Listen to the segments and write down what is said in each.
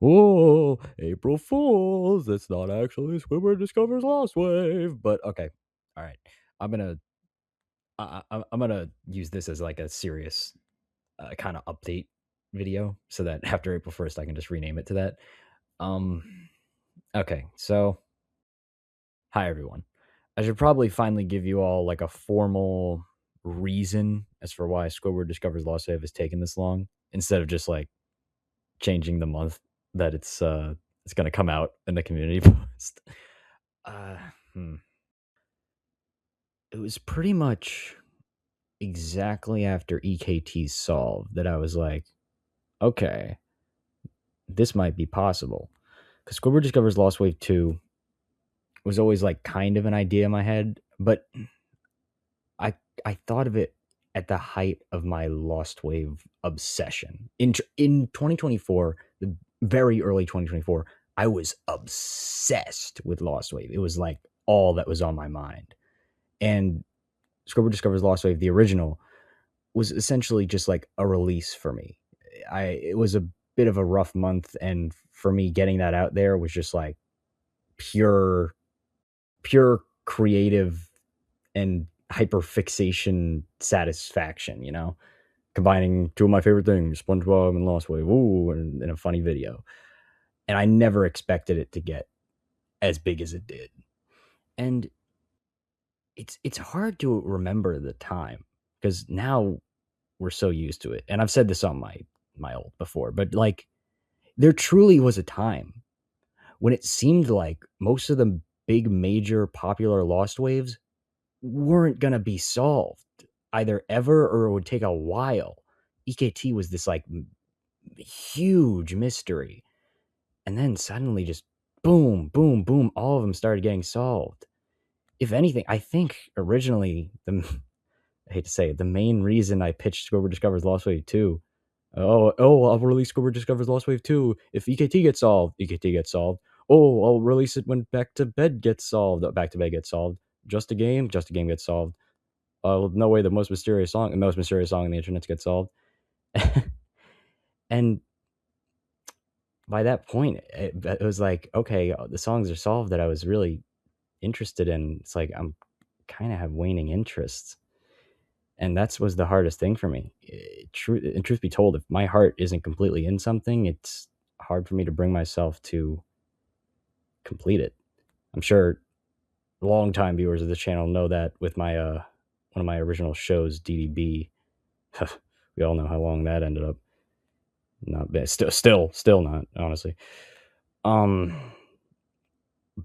oh, April Fools. It's not actually Squidward discovers Lostwave. But okay, all right. I'm gonna I'm gonna use this as like a serious kind of update video, so that after April 1st, I can just rename it to that. Um, okay, so hi everyone. I should probably finally give you all like a formal reason as for why Squidward discovers Lostwave has taken this long, instead of just like changing the month that it's gonna come out in the community post. Uh, hmm. It was pretty much exactly after EKT solved that I was like, okay, this might be possible. Because Squidward discovers Lost Wave 2 was always like kind of an idea in my head, but I I thought of it at the height of my Lost Wave obsession. In 2024, the very early 2024, I was obsessed with Lost Wave. It was like all that was on my mind. And Squidward discovers Lost Wave, the original, was essentially just like a release for me. It was a bit of a rough month, and for me, getting that out there was just like pure creative and hyperfixation satisfaction, combining two of my favorite things, SpongeBob and Lost Wave, ooh, in a funny video. And I never expected it to get as big as it did. And it's hard to remember the time, because now we're so used to it. And I've said this on my old before, but like there truly was a time when it seemed like most of the big major popular Lost Waves weren't going to be solved either ever, or it would take a while. EKT was this like huge mystery. And then suddenly just boom, boom, boom, all of them started getting solved. If anything, I think originally I hate to say it, the main reason I pitched Squidward Discovers Lost Wave 2. I'll release Squidward Discovers Lost Wave 2 if EKT gets solved. EKT gets solved. Oh, I'll release it when Back to Bed gets solved. Back to Bed gets solved. Just a game gets solved. No way, the most mysterious song on the internet gets solved. And by that point, it was like, okay, the songs are solved that I was really interested in. It's like I'm kind of have waning interests. And that was the hardest thing for me. Truth be told, if my heart isn't completely in something, it's hard for me to bring myself to complete it. I'm sure longtime viewers of the channel know that with my one of my original shows, DDB. We all know how long that ended up. Not bad. Still not, honestly.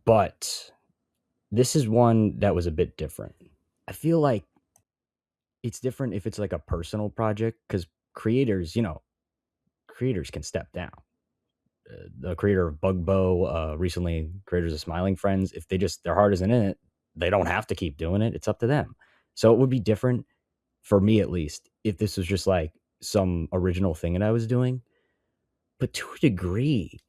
But this is one that was a bit different. I feel like it's different if it's like a personal project, because creators can step down. The creator of Bugbo, recently creators of Smiling Friends, if their heart isn't in it, they don't have to keep doing it. It's up to them. So it would be different, for me at least, if this was just like some original thing that I was doing. But to a degree,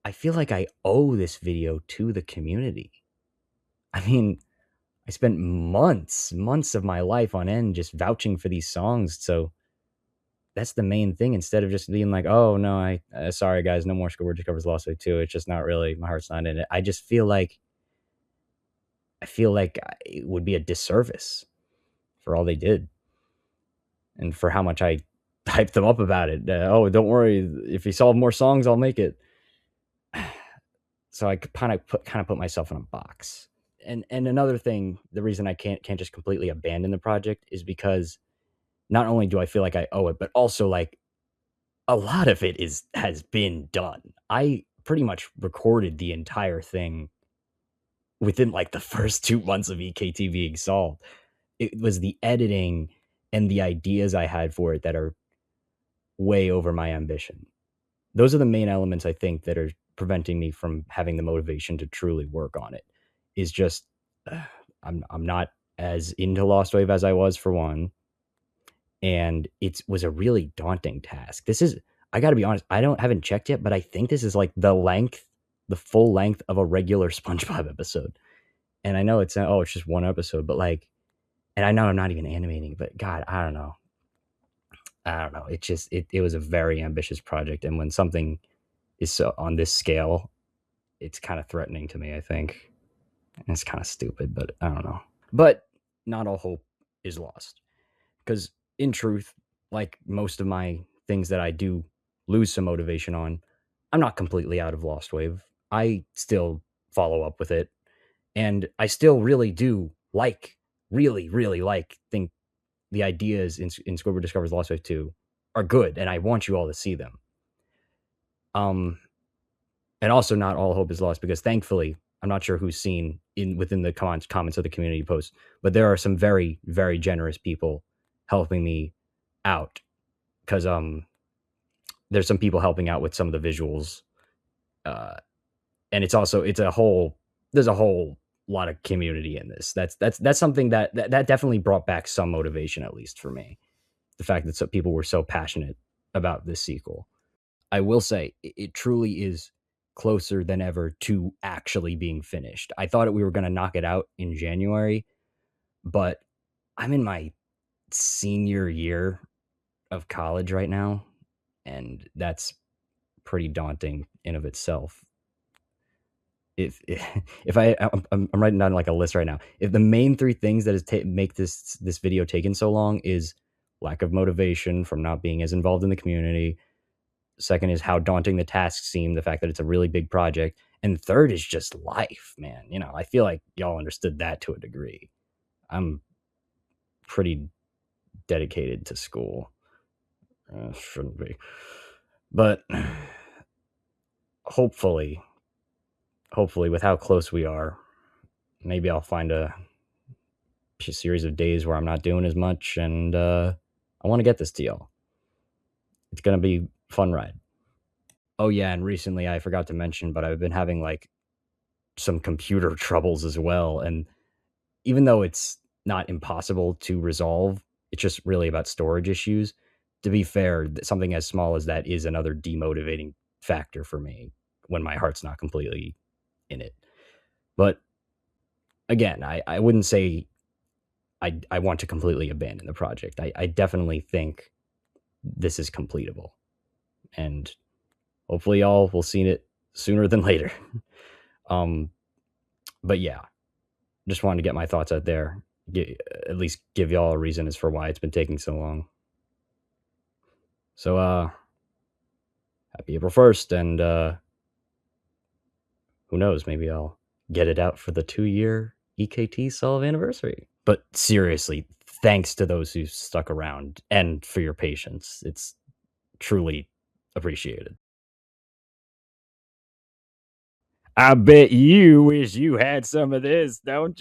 I feel like I owe this video to the community. I mean, I spent months of my life on end just vouching for these songs. So that's the main thing, instead of just being like, oh no, sorry guys, no more Squidward Discovers Lost Wave 2. It's just not really, my heart's not in it. I just feel like it would be a disservice for all they did and for how much I hyped them up about it. Oh, don't worry, if you solve more songs, I'll make it. So I kind of put myself in a box. And another thing, the reason I can't just completely abandon the project is because not only do I feel like I owe it, but also like a lot of it has been done. I pretty much recorded the entire thing within like the first 2 months of EKT being solved. It was the editing and the ideas I had for it that are way over my ambition. Those are the main elements, I think, that are preventing me from having the motivation to truly work on it. Is just I'm not as into Lost Wave as I was, for one, and it was a really daunting task. I got to be honest, haven't checked yet, but I think this is like the full length of a regular SpongeBob episode. And I know it's just one episode, but like, and I know I'm not even animating, but God, I don't know. It was a very ambitious project, and when something is so on this scale, it's kind of threatening to me, I think. And it's kind of stupid, but I don't know. But not all hope is lost. Because in truth, like most of my things that I do lose some motivation on, I'm not completely out of Lostwave. I still follow up with it. And I still really do like, really like, think the ideas in Squidward Discovers Lostwave 2 are good. And I want you all to see them. And also not all hope is lost because thankfully, I'm not sure who's seen within the comments of the community post, but there are some very, very generous people helping me out because there's some people helping out with some of the visuals, and it's a whole there's a whole lot of community in this. That's something that definitely brought back some motivation, at least for me. The fact that some people were so passionate about this sequel. I will say it truly is closer than ever to actually being finished. I thought we were going to knock it out in January, but I'm in my senior year of college right now, and that's pretty daunting in of itself. If I'm writing down like a list right now. If the main three things that is make this video taken so long is lack of motivation from not being as involved in the community. Second is how daunting the tasks seem, the fact that it's a really big project. And third is just life, man. You know, I feel like y'all understood that to a degree. I'm pretty dedicated to school. Shouldn't be. But hopefully, with how close we are, maybe I'll find a series of days where I'm not doing as much. And I want to get this to y'all. It's going to be a fun ride. Oh, yeah. And recently I forgot to mention, but I've been having like some computer troubles as well. And even though it's not impossible to resolve, it's just really about storage issues. To be fair, something as small as that is another demotivating factor for me when my heart's not completely in it. But again, I wouldn't say I want to completely abandon the project. I definitely think this is completable. And hopefully y'all will see it sooner than later. But yeah, just wanted to get my thoughts out there. At least give y'all a reason as for why it's been taking so long. So happy April 1st, and who knows, maybe I'll get it out for the 2-year EKT Solve anniversary. But seriously, thanks to those who stuck around and for your patience. It's truly appreciated. I bet you wish you had some of this, don't you?